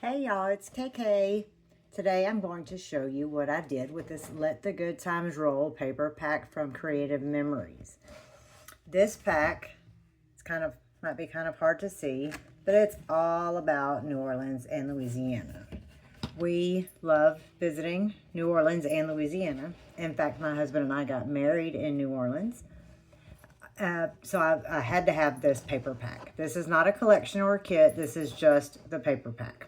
Hey y'all, it's KK. Today I'm going to show you what I did with this Let the Good Times Roll paper pack from Creative Memories. This pack, might be kind of hard to see, but it's all about New Orleans and Louisiana. We love visiting New Orleans and Louisiana. In fact, my husband and I got married in New Orleans. So I had to have this paper pack. This is not a collection or a kit. This is just the paper pack.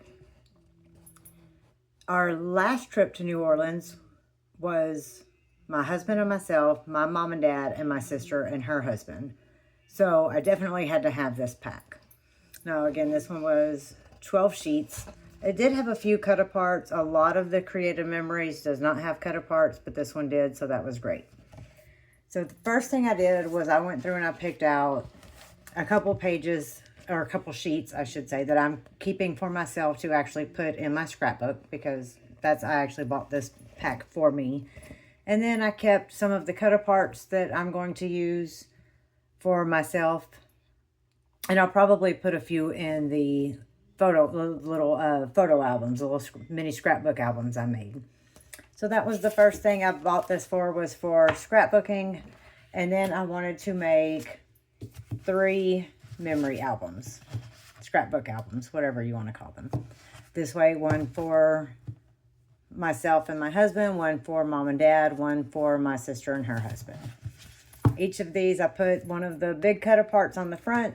Our last trip to New Orleans was my husband and myself, my mom and dad, and my sister and her husband. So I definitely had to have this pack. Now, again, this one was 12 sheets. It did have a few cut aparts. A lot of the Creative Memories does not have cut aparts, but this one did, so that was great. So the first thing I did was I went through and I picked out a couple pages, or a couple sheets, I should say, that I'm keeping for myself to actually put in my scrapbook, because I actually bought this pack for me. And then I kept some of the cut aparts that I'm going to use for myself. And I'll probably put a few in the little photo albums, the little mini scrapbook albums I made. So that was the first thing I bought this for, was for scrapbooking. And then I wanted to make 3 memory albums, scrapbook albums, whatever you want to call them. This way, one for myself and my husband, one for mom and dad, one for my sister and her husband. Each of these, I put one of the big cut aparts on the front,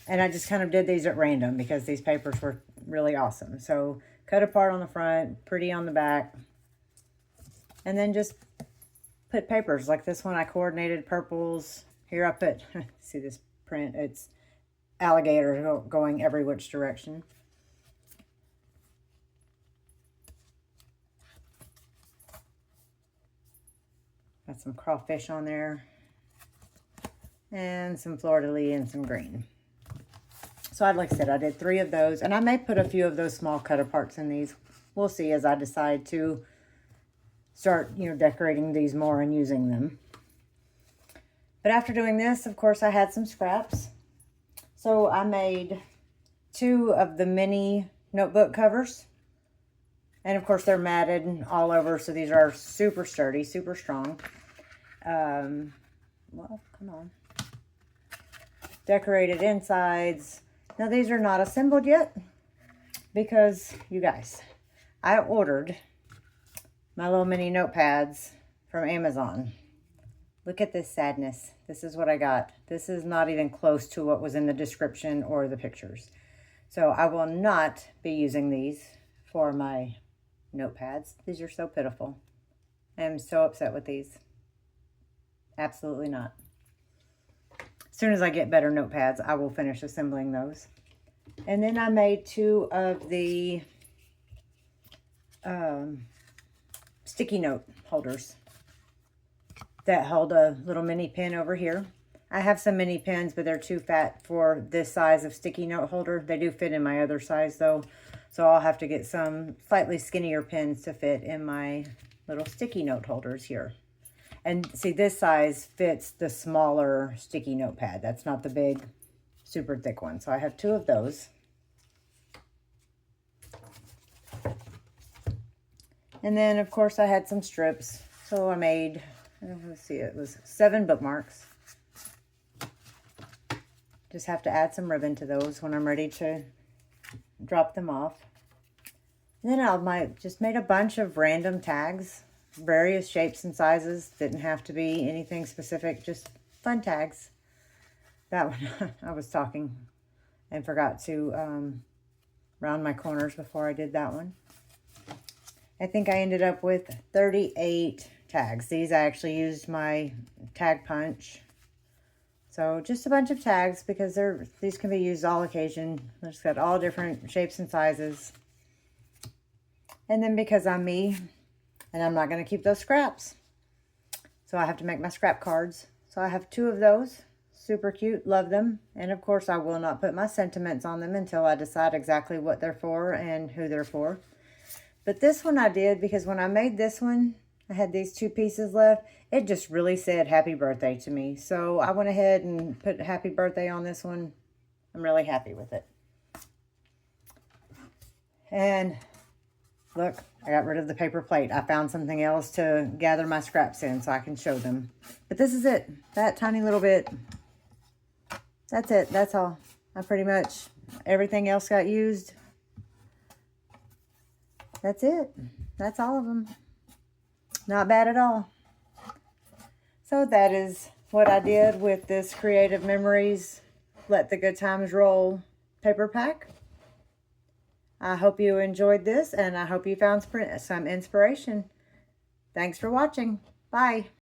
and I just kind of did these at random because these papers were really awesome. So cut apart on the front, pretty on the back, and then just put papers like this one. I coordinated purples. Here I put, see this print, it's alligators going every which direction. Got some crawfish on there, and some fleur-de-lis and some green. So like I said, I did 3 of those, and I may put a few of those small cut aparts in these. We'll see as I decide to start, decorating these more and using them. But after doing this, of course, I had some scraps. So I made 2 of the mini notebook covers. And of course, they're matted all over, so these are super sturdy, super strong. Well, come on. Decorated insides. Now, these are not assembled yet because, you guys, I ordered my little mini notepads from Amazon. Look at this sadness. This is what I got. This is not even close to what was in the description or the pictures. So I will not be using these for my notepads. These are so pitiful. I am so upset with these. Absolutely not. As soon as I get better notepads, I will finish assembling those. And then I made 2 of the sticky note holders that hold a little mini pen over here. I have some mini pens, but they're too fat for this size of sticky note holder. They do fit in my other size though, so I'll have to get some slightly skinnier pens to fit in my little sticky note holders here. And see, this size fits the smaller sticky notepad. That's not the big, super thick one. So I have 2 of those. And then, of course, I had some strips. So I made, let's see, it was 7 bookmarks. Just have to add some ribbon to those when I'm ready to drop them off. And then I just made a bunch of random tags, various shapes and sizes. Didn't have to be anything specific, just fun tags. That one, I was talking and forgot to round my corners before I did that one. I think I ended up with 38 tags. These I actually used my tag punch. So just a bunch of tags because these can be used all occasion. They've got all different shapes and sizes. And then because I'm me, and I'm not going to keep those scraps, so I have to make my scrap cards. So I have 2 of those. Super cute. Love them. And of course, I will not put my sentiments on them until I decide exactly what they're for and who they're for. But this one I did because when I made this one, I had these 2 pieces left. It just really said happy birthday to me. So I went ahead and put happy birthday on this one. I'm really happy with it. And look, I got rid of the paper plate. I found something else to gather my scraps in so I can show them. But this is it. That tiny little bit. That's it. That's all. I pretty much, everything else got used. That's it. That's all of them. Not bad at all. So that is what I did with this Creative Memories Let the Good Times Roll paper pack. I hope you enjoyed this, and I hope you found some inspiration. Thanks for watching. Bye.